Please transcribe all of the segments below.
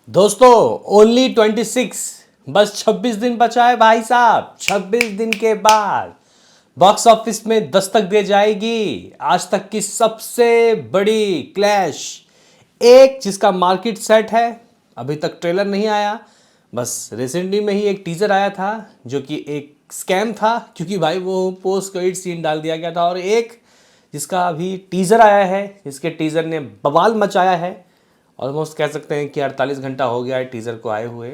दोस्तों ओनली 26 बस 26 दिन बचा है भाई साहब। 26 दिन के बाद बॉक्स ऑफिस में दस्तक दे जाएगी आज तक की सबसे बड़ी क्लैश। एक जिसका मार्केट सेट है, अभी तक ट्रेलर नहीं आया, बस रिसेंटली में ही एक टीजर आया था जो कि एक स्कैम था क्योंकि भाई वो पोस्ट क्रेडिट सीन डाल दिया गया था। और एक जिसका अभी टीजर आया है, जिसके टीजर ने बवाल मचाया है। ऑलमोस्ट कह सकते हैं कि 48 घंटा हो गया है टीज़र को आए हुए।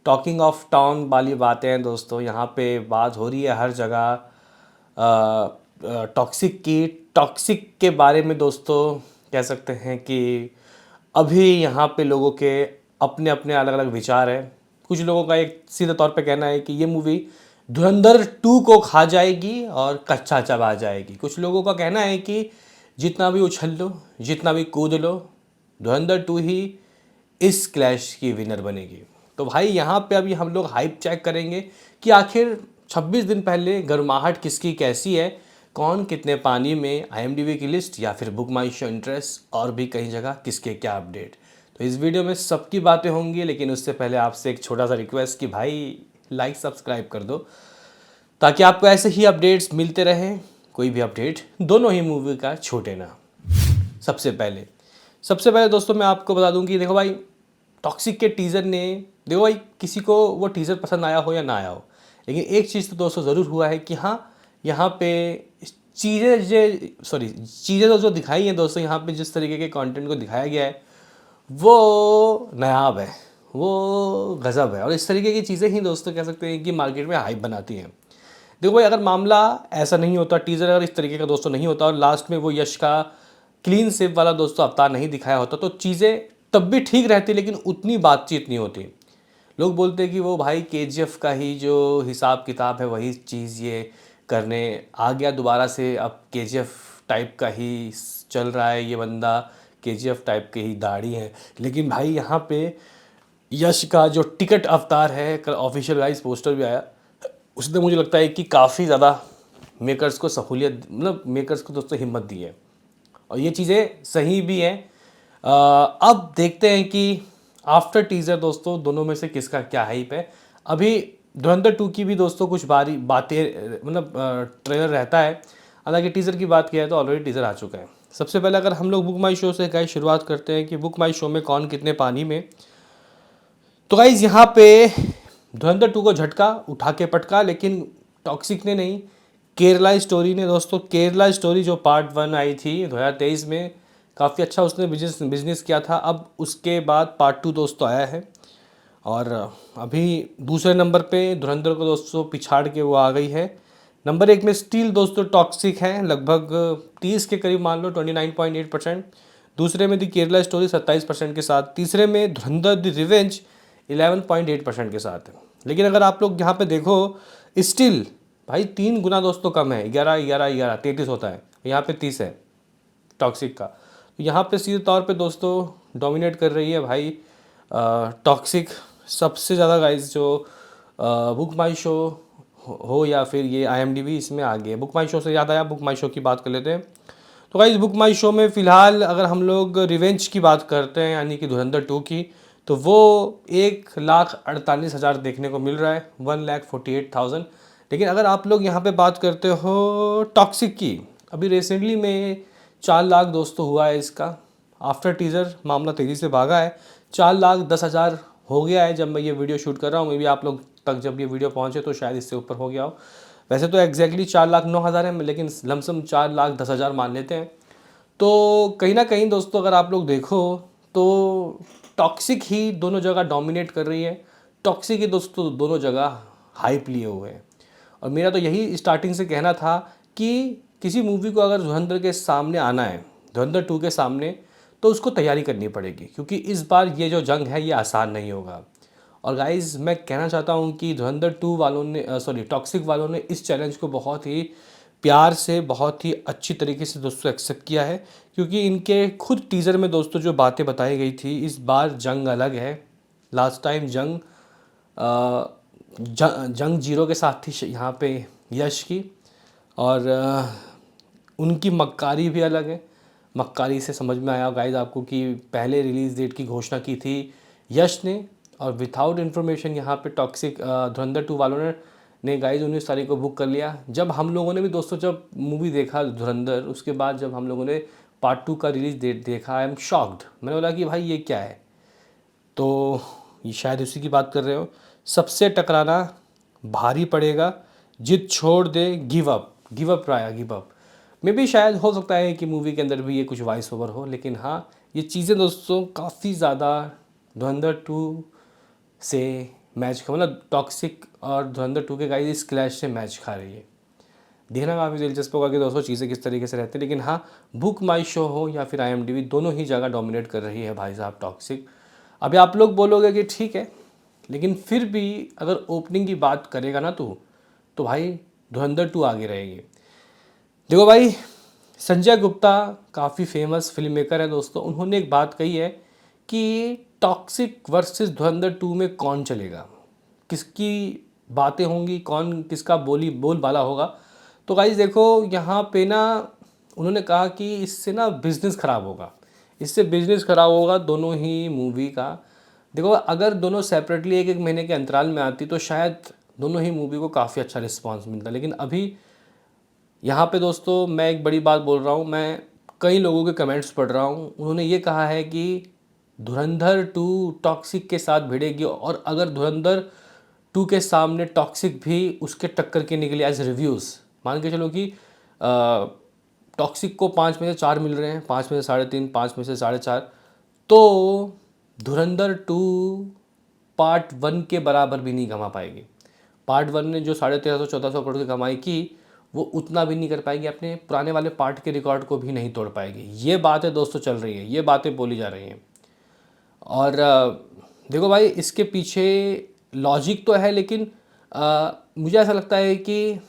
टॉकिंग ऑफ टाउन वाली बातें हैं दोस्तों, यहाँ पे बात हो रही है हर जगह टॉक्सिक की। टॉक्सिक के बारे में दोस्तों कह सकते हैं कि अभी यहाँ पे लोगों के अपने अपने अलग अलग विचार हैं। कुछ लोगों का एक सीधे तौर पे कहना है कि ये मूवी धुरंधर 2 को खा जाएगी और कच्चा चबा जाएगी। कुछ लोगों का कहना है कि जितना भी उछल लो, जितना भी कूद लो, धुरंधर 2 ही इस क्लैश की विनर बनेगी। तो भाई यहाँ पे अभी हम लोग हाइप चेक करेंगे कि आखिर 26 दिन पहले गर्माहट किसकी कैसी है, कौन कितने पानी में, आईएमडीबी की लिस्ट या फिर बुक माई शो इंटरेस्ट और भी कई जगह किसके क्या अपडेट। तो इस वीडियो में सबकी बातें होंगी, लेकिन उससे पहले आपसे एक छोटा सा रिक्वेस्ट कि भाई लाइक सब्सक्राइब कर दो ताकि आपको ऐसे ही अपडेट्स मिलते रहें। कोई भी अपडेट दोनों ही मूवी का छोटे ना। सबसे पहले दोस्तों मैं आपको बता दूं कि देखो भाई, टॉक्सिक के टीज़र ने, देखो भाई किसी को वो टीज़र पसंद आया हो या ना आया हो, लेकिन एक चीज़ तो दोस्तों ज़रूर हुआ है कि हाँ, यहाँ पे चीज़ें जो दिखाई हैं दोस्तों, यहाँ पे जिस तरीके के कंटेंट को दिखाया गया है वो नायाब है, वो गज़ब है। और इस तरीके की चीज़ें ही दोस्तों कह सकते हैं कि मार्केट में हाइप बनाती हैं। देखो भाई, अगर मामला ऐसा नहीं होता, टीज़र अगर इस तरीके का दोस्तों नहीं होता और लास्ट में वो यश का क्लीन सेव वाला दोस्तों अवतार नहीं दिखाया होता, तो चीज़ें तब भी ठीक रहती, लेकिन उतनी बातचीत नहीं होती। लोग बोलते हैं कि वो भाई केजीएफ का ही जो हिसाब किताब है वही चीज़ ये करने आ गया दोबारा से। अब केजीएफ टाइप का ही चल रहा है ये बंदा, केजीएफ टाइप के ही दाढ़ी है। लेकिन भाई यहाँ पे यश का जो टिकट अवतार है, कल ऑफिशियल वाइज पोस्टर भी आया, उसने मुझे लगता है कि काफ़ी ज़्यादा मेकर्स को सहूलियत, मतलब मेकर्स को दोस्तों हिम्मत दी है और ये चीज़ें सही भी हैं। अब देखते हैं कि आफ्टर टीज़र दोस्तों दोनों में से किसका क्या हाइप है। अभी धुरंधर 2 की भी दोस्तों कुछ बातें, मतलब ट्रेलर रहता है। हालांकि टीज़र की बात किया है तो ऑलरेडी टीज़र आ चुका है। सबसे पहले अगर हम लोग बुक माई शो से गाइस शुरुआत करते हैं कि बुक माई शो में कौन कितने पानी में। तो गाइस यहाँ पे धुरंधर 2 को झटका उठा के पटका, लेकिन टॉक्सिक ने नहीं, केरला स्टोरी ने दोस्तों। केरला स्टोरी जो पार्ट 1 आई थी 2023 में, काफ़ी अच्छा उसने बिजनेस किया था। अब उसके बाद पार्ट 2 दोस्तों आया है और अभी दूसरे नंबर पे धुरंधर को दोस्तों पिछाड़ के वो आ गई है। नंबर 1 में स्टील दोस्तों टॉक्सिक है, लगभग 30 के करीब मान लो, 29.8%। दूसरे में दी केरला स्टोरी 27% के साथ। तीसरे में धुरंधर द रिवेंज 11.8% के साथ है। लेकिन अगर आप लोग यहाँ पे देखो, स्टिल भाई 3 गुना दोस्तों कम है, 11 11 11 33 होता है, यहाँ पे 30 है टॉक्सिक का। तो यहाँ पे सीधे तौर पे दोस्तों डोमिनेट कर रही है भाई टॉक्सिक सबसे ज़्यादा गाइस। जो बुक माई शो हो या फिर ये आईएमडीबी, इसमें आ गया। बुक माई शो से याद आया, बुक माई शो की बात कर लेते हैं। तो गाइस बुक माई शो में फ़िलहाल अगर हम लोग रिवेंज की बात करते हैं, यानी कि धुरंधर 2 की, तो वो 1,48,000 देखने को मिल रहा है, 1,48,000। लेकिन अगर आप लोग यहाँ पे बात करते हो टॉक्सिक की, अभी रिसेंटली में 4 लाख दोस्तों हुआ है इसका। आफ्टर टीज़र मामला तेज़ी से भागा है, 4,10,000 हो गया है जब मैं ये वीडियो शूट कर रहा हूँ। मे भी आप लोग तक जब ये वीडियो पहुँचे तो शायद इससे ऊपर हो गया हो। वैसे तो एग्जैक्टली 4,09,000 है, लेकिन लमसम 4,10,000 मान लेते हैं। तो कहीं ना कहीं दोस्तों अगर आप लोग देखो तो टॉक्सिक ही दोनों जगह डोमिनेट कर रही है। टॉक्सिक ही दोस्तों दोनों जगह हाइप लिए हुए हैं। और मेरा तो यही स्टार्टिंग से कहना था कि किसी मूवी को अगर धुरंधर के सामने आना है, धुरंधर 2 के सामने, तो उसको तैयारी करनी पड़ेगी, क्योंकि इस बार ये जो जंग है ये आसान नहीं होगा। और गाइज़ मैं कहना चाहता हूँ कि धुरंधर 2 वालों ने, टॉक्सिक वालों ने इस चैलेंज को बहुत ही प्यार से, बहुत ही अच्छी तरीके से दोस्तों एक्सेप्ट किया है, क्योंकि इनके खुद टीज़र में दोस्तों जो बातें बताई गई थी, इस बार जंग अलग है। लास्ट टाइम जंग जीरो के साथ थी यहाँ पे यश की, और उनकी मक्कारी भी अलग है। मक्कारी से समझ में आया गाइज आपको कि पहले रिलीज़ डेट की घोषणा की थी यश ने, और विदाउट इन्फॉर्मेशन यहाँ पे टॉक्सिक धुरंधर 2 वालों ने गाइस 19 तारीख को बुक कर लिया। जब हम लोगों ने भी दोस्तों जब मूवी देखा धुरंधर, उसके बाद जब हम लोगों ने पार्ट 2 का रिलीज देखा, आई एम शॉक्ड। मैंने बोला कि भाई ये क्या है, तो ये शायद उसी की बात कर रहे हो। सबसे टकराना भारी पड़ेगा, जिद छोड़ दे, गिव अप राया, गिव अप। मे भी शायद हो सकता है कि मूवी के अंदर भी ये कुछ वॉइस ओवर हो, लेकिन हाँ ये चीज़ें दोस्तों काफ़ी ज़्यादा धुरंधर 2 से मैच मतलब टॉक्सिक और धुरंधर 2 के गाइस इस क्लैश से मैच खा रही है। देखना काफ़ी दिलचस्प होगा कि दोस्तों चीज़ें किस तरीके से रहती हैं। लेकिन हाँ, बुक माई शो हो या फिर IMDb, दोनों ही जगह डोमिनेट कर रही है भाई साहब टॉक्सिक। अभी आप लोग बोलोगे कि ठीक है, लेकिन फिर भी अगर ओपनिंग की बात करेगा ना तो भाई धुरंधर 2 आगे रहेगी। देखो भाई, संजय गुप्ता काफ़ी फेमस फिल्म मेकर है दोस्तों। उन्होंने एक बात कही है कि टॉक्सिक वर्सेस धुरंधर 2 में कौन चलेगा, किसकी बातें होंगी, कौन किसका बोलबाला होगा। तो गाइस देखो यहाँ पे ना उन्होंने कहा कि इससे ना बिज़नेस ख़राब होगा, इससे बिज़नेस ख़राब होगा दोनों ही मूवी का। देखो अगर दोनों सेपरेटली एक एक महीने के अंतराल में आती तो शायद दोनों ही मूवी को काफ़ी अच्छा रिस्पांस मिलता, लेकिन अभी यहाँ पे दोस्तों मैं एक बड़ी बात बोल रहा हूँ। मैं कई लोगों के कमेंट्स पढ़ रहा हूँ, उन्होंने ये कहा है कि धुरंधर 2 टॉक्सिक के साथ भिड़ेगी, और अगर धुरंधर 2 के सामने टॉक्सिक भी उसके टक्कर के निकले एज रिव्यूज़, मान के चलो कि टॉक्सिक को 5 में से 4 मिल रहे हैं, 5 में से 3.5, 5 में से 4.5, तो धुरंधर 2 पार्ट 1 के बराबर भी नहीं कमा पाएगी। पार्ट 1 ने जो 1350-1400 करोड़ की कमाई की, वो उतना भी नहीं कर पाएगी, अपने पुराने वाले पार्ट के रिकॉर्ड को भी नहीं तोड़ पाएगी। ये बातें दोस्तों चल रही है, ये बातें बोली जा रही हैं। और देखो भाई इसके पीछे लॉजिक तो है, लेकिन मुझे ऐसा लगता है कि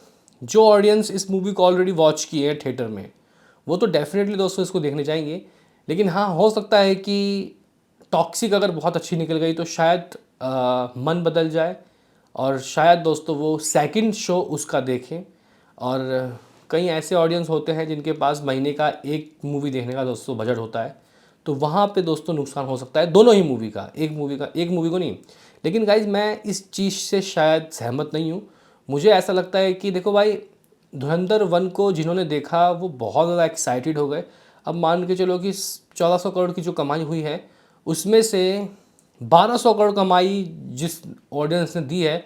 जो ऑडियंस इस मूवी को ऑलरेडी वॉच किए हैं थिएटर में, वो तो डेफिनेटली दोस्तों इसको देखने जाएंगे। लेकिन हाँ, हो सकता है कि टॉक्सिक अगर बहुत अच्छी निकल गई तो शायद मन बदल जाए, और शायद दोस्तों वो सेकंड शो उसका देखें। और कई ऐसे ऑडियंस होते हैं जिनके पास महीने का एक मूवी देखने का दोस्तों बजट होता है, तो वहाँ पे दोस्तों नुकसान हो सकता है दोनों ही मूवी का, एक मूवी को नहीं। लेकिन गाइज मैं इस चीज़ से शायद सहमत नहीं हूँ। मुझे ऐसा लगता है कि देखो भाई, धुरंधर 1 को जिन्होंने देखा वो बहुत ज़्यादा एक्साइटेड हो गए। अब मान के चलो कि 1400 करोड़ की जो कमाई हुई है, उसमें से 1200 करोड़ कमाई जिस ऑडियंस ने दी है,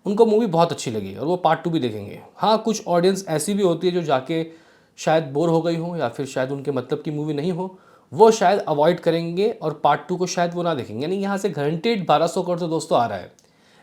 उनको मूवी बहुत अच्छी लगी और वो पार्ट 2 भी देखेंगे। हाँ, कुछ ऑडियंस ऐसी भी होती है जो जाके शायद बोर हो गई हो, या फिर शायद उनके मतलब की मूवी नहीं हो, वो शायद अवॉइड करेंगे और पार्ट 2 को शायद वो ना देखेंगे। यानी यहाँ से गारंटेड 1200 करोड़ तो दोस्तों आ रहा है।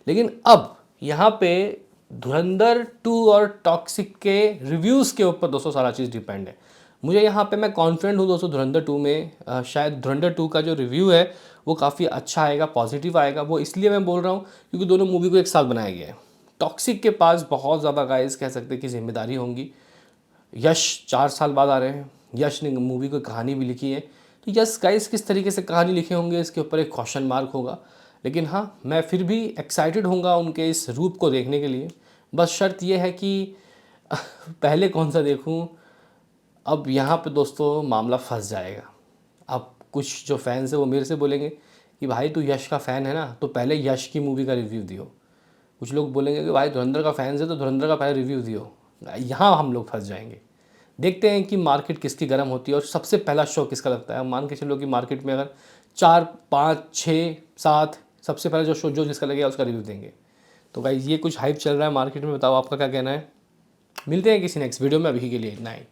लेकिन अब यहाँ पे धुरंधर 2 और टॉक्सिक के रिव्यूज़ के ऊपर दोस्तों सारा चीज़ डिपेंड है। मुझे यहाँ पे मैं कॉन्फिडेंट हूँ दोस्तों धुरंधर 2 में। शायद धुरंधर 2 का जो रिव्यू है वो काफ़ी अच्छा आएगा, पॉजिटिव आएगा। वो इसलिए मैं बोल रहा हूँ क्योंकि दोनों मूवी को एक साथ बनाया गया है। टॉक्सिक के पास बहुत ज़्यादा गाइस कह सकते हैं कि जिम्मेदारी होंगी। यश 4 साल बाद आ रहे हैं, यश ने मूवी को कहानी भी लिखी है, तो यस गाइस किस तरीके से कहानी लिखे होंगे इसके ऊपर एक क्वेश्चन मार्क होगा। लेकिन हाँ, मैं फिर भी एक्साइटेड होऊंगा उनके इस रूप को देखने के लिए। बस शर्त यह है कि पहले कौन सा देखूं। अब यहाँ पे दोस्तों मामला फंस जाएगा। अब कुछ जो फैंस है वो मेरे से बोलेंगे कि भाई तू यश का फ़ैन है ना, तो पहले यश की मूवी का रिव्यू दियो। कुछ लोग बोलेंगे कि भाई धुरंधर का फैंस है तो धुरंधर का पहले रिव्यू दियो। यहाँ हम लोग फंस जाएंगे। देखते हैं कि मार्केट किसकी गर्म होती है और सबसे पहला शो किसका लगता है। मान के चलो कि मार्केट में अगर 4, 5, 6, 7 सबसे पहले जो शो जो जिसका लगेगा उसका रिव्यू देंगे। तो गाइस ये कुछ हाइप चल रहा है मार्केट में, बताओ आपका क्या कहना है। मिलते हैं किसी नेक्स्ट वीडियो में, अभी के लिए इतना ही।